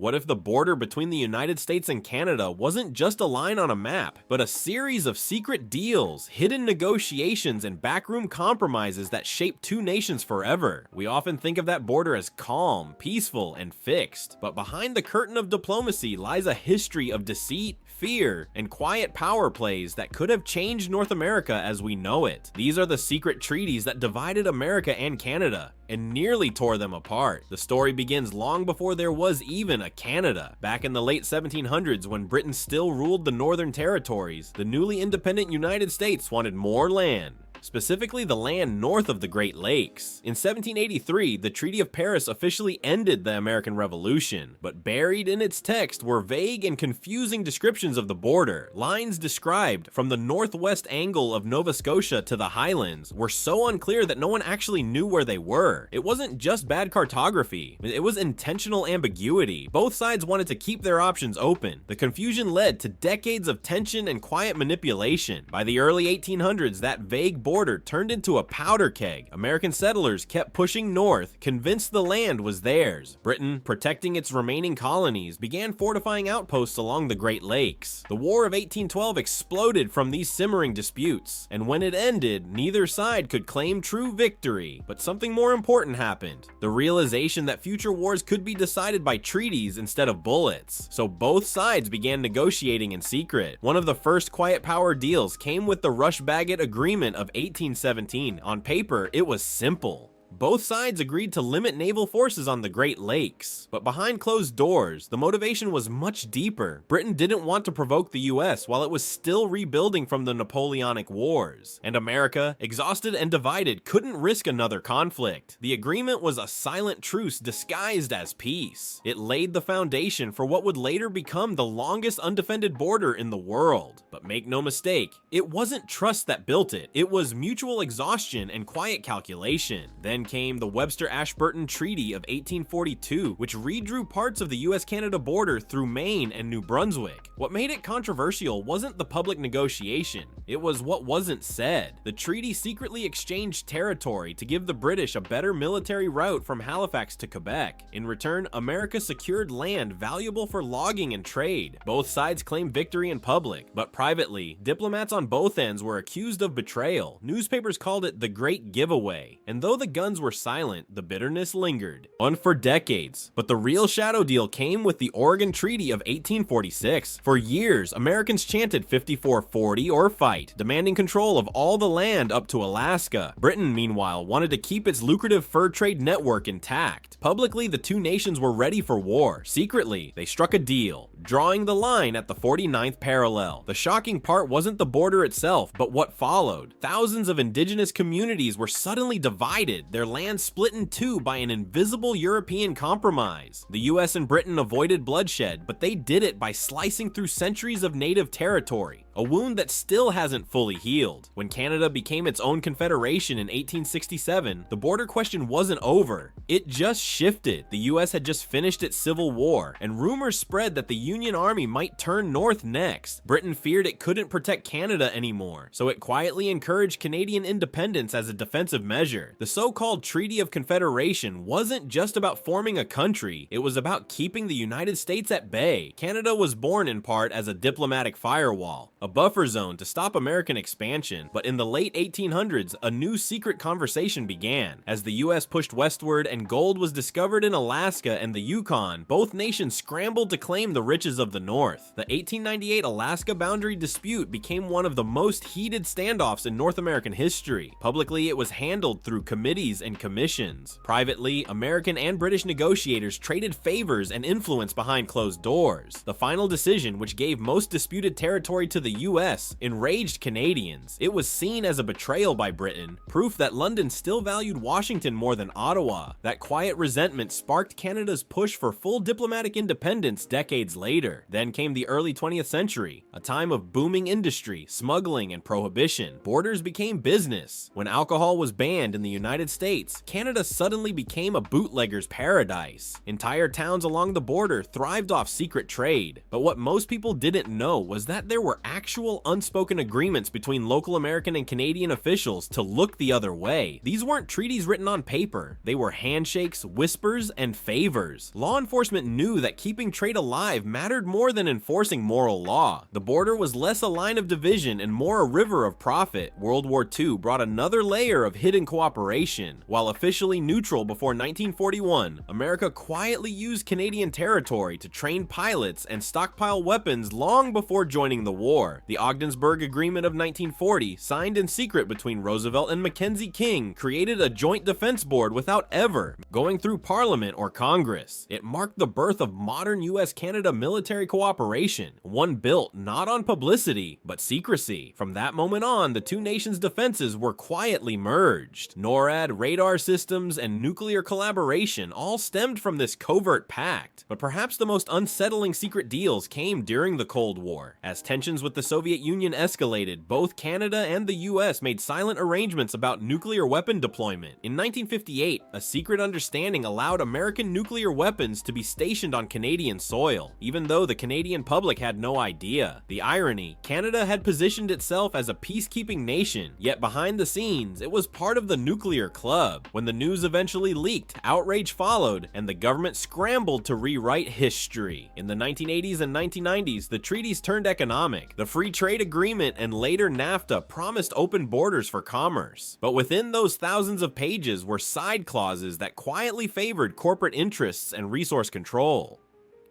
What if the border between the United States and Canada wasn't just a line on a map, but a series of secret deals, hidden negotiations, and backroom compromises that shaped two nations forever? We often think of that border as calm, peaceful, and fixed, but behind the curtain of diplomacy lies a history of deceit, fear, and quiet power plays that could have changed North America as we know it. These are the secret treaties that divided America and Canada, and nearly tore them apart. The story begins long before there was even a Canada. Back in the late 1700s, when Britain still ruled the Northern Territories, the newly independent United States wanted more land, specifically the land north of the Great Lakes. In 1783, the Treaty of Paris officially ended the American Revolution, but buried in its text were vague and confusing descriptions of the border. Lines described from the northwest angle of Nova Scotia to the Highlands were so unclear that no one actually knew where they were. It wasn't just bad cartography, it was intentional ambiguity. Both sides wanted to keep their options open. The confusion led to decades of tension and quiet manipulation. By the early 1800s, that vague border turned into a powder keg. American settlers kept pushing north, convinced the land was theirs. Britain, protecting its remaining colonies, began fortifying outposts along the Great Lakes. The War of 1812 exploded from these simmering disputes, and when it ended, neither side could claim true victory. But something more important happened: the realization that future wars could be decided by treaties instead of bullets. So both sides began negotiating in secret. One of the first quiet power deals came with the Rush-Bagot Agreement of 1817. On paper, it was simple. Both sides agreed to limit naval forces on the Great Lakes, but behind closed doors, the motivation was much deeper. Britain didn't want to provoke the US while it was still rebuilding from the Napoleonic Wars, and America, exhausted and divided, couldn't risk another conflict. The agreement was a silent truce disguised as peace. It laid the foundation for what would later become the longest undefended border in the world. But make no mistake, it wasn't trust that built it. It was mutual exhaustion and quiet calculation. Then came the Webster-Ashburton Treaty of 1842, which redrew parts of the US-Canada border through Maine and New Brunswick. What made it controversial wasn't the public negotiation, it was what wasn't said. The treaty secretly exchanged territory to give the British a better military route from Halifax to Quebec. In return, America secured land valuable for logging and trade. Both sides claimed victory in public, but privately, diplomats on both ends were accused of betrayal. Newspapers called it the Great Giveaway, and though the guns were silent, the bitterness lingered on for decades. But the real shadow deal came with the Oregon Treaty of 1846. For years, Americans chanted 54-40 or fight, demanding control of all the land up to Alaska. Britain, meanwhile, wanted to keep its lucrative fur trade network intact. Publicly, the two nations were ready for war. Secretly, they struck a deal, drawing the line at the 49th parallel. The shocking part wasn't the border itself, but what followed. Thousands of indigenous communities were suddenly divided, their land split in two by an invisible European compromise. The US and Britain avoided bloodshed, but they did it by slicing through centuries of native territory, a wound that still hasn't fully healed. When Canada became its own confederation in 1867, the border question wasn't over. It just shifted. The US had just finished its civil war, and rumors spread that the Union Army might turn north next. Britain feared it couldn't protect Canada anymore, so it quietly encouraged Canadian independence as a defensive measure. The so-called Treaty of Confederation wasn't just about forming a country, it was about keeping the United States at bay. Canada was born in part as a diplomatic firewall, a buffer zone to stop American expansion. But in the late 1800s, a new secret conversation began. As the US pushed westward and gold was discovered in Alaska and the Yukon, both nations scrambled to claim the riches of the North. The 1898 Alaska boundary dispute became one of the most heated standoffs in North American history. Publicly, it was handled through committees and commissions. Privately, American and British negotiators traded favors and influence behind closed doors. The final decision, which gave most disputed territory to the US, enraged Canadians. It was seen as a betrayal by Britain, proof that London still valued Washington more than Ottawa. That quiet resentment sparked Canada's push for full diplomatic independence decades later. Then came the early 20th century, a time of booming industry, smuggling, and prohibition. Borders became business. When alcohol was banned in the United States, States, Canada suddenly became a bootlegger's paradise. Entire towns along the border thrived off secret trade. But what most people didn't know was that there were actual unspoken agreements between local American and Canadian officials to look the other way. These weren't treaties written on paper. They were handshakes, whispers, and favors. Law enforcement knew that keeping trade alive mattered more than enforcing moral law. The border was less a line of division and more a river of profit. World War II brought another layer of hidden cooperation. While officially neutral before 1941, America quietly used Canadian territory to train pilots and stockpile weapons long before joining the war. The Ogdensburg Agreement of 1940, signed in secret between Roosevelt and Mackenzie King, created a joint defense board without ever going through Parliament or Congress. It marked the birth of modern US-Canada military cooperation, one built not on publicity, but secrecy. From that moment on, the two nations' defenses were quietly merged. NORAD, radar systems, and nuclear collaboration all stemmed from this covert pact. But perhaps the most unsettling secret deals came during the Cold War. As tensions with the Soviet Union escalated, both Canada and the US made silent arrangements about nuclear weapon deployment. In 1958, a secret understanding allowed American nuclear weapons to be stationed on Canadian soil, even though the Canadian public had no idea. The irony, Canada had positioned itself as a peacekeeping nation, yet behind the scenes, it was part of the nuclear club. When the news eventually leaked, outrage followed, and the government scrambled to rewrite history. In the 1980s and 1990s, the treaties turned economic. The Free Trade Agreement and later NAFTA promised open borders for commerce. But within those thousands of pages were side clauses that quietly favored corporate interests and resource control.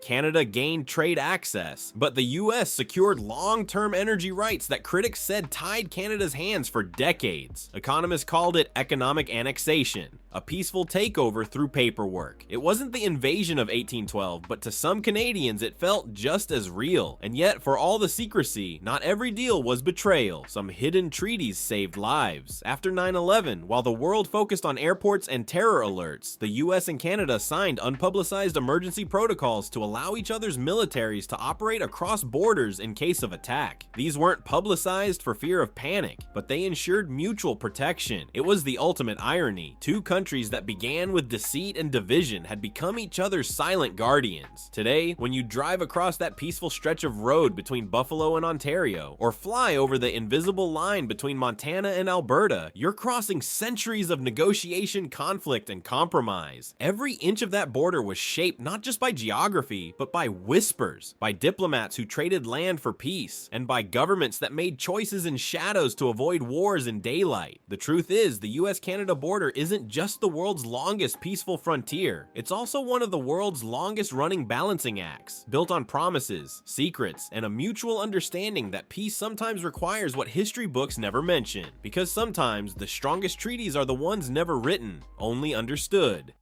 Canada gained trade access, but the US secured long-term energy rights that critics said tied Canada's hands for decades. Economists called it economic annexation, a peaceful takeover through paperwork. It wasn't the invasion of 1812, but to some Canadians it felt just as real. And yet, for all the secrecy, not every deal was betrayal. Some hidden treaties saved lives. After 9/11, while the world focused on airports and terror alerts, the US and Canada signed unpublicized emergency protocols to allow each other's militaries to operate across borders in case of attack. These weren't publicized for fear of panic, but they ensured mutual protection. It was the ultimate irony. Two countries that began with deceit and division had become each other's silent guardians. Today, when you drive across that peaceful stretch of road between Buffalo and Ontario, or fly over the invisible line between Montana and Alberta, you're crossing centuries of negotiation, conflict, and compromise. Every inch of that border was shaped not just by geography, but by whispers, by diplomats who traded land for peace, and by governments that made choices in shadows to avoid wars in daylight. The truth is, the US-Canada border isn't just the world's longest peaceful frontier, it's also one of the world's longest running balancing acts, built on promises, secrets, and a mutual understanding that peace sometimes requires what history books never mention, because sometimes the strongest treaties are the ones never written, only understood.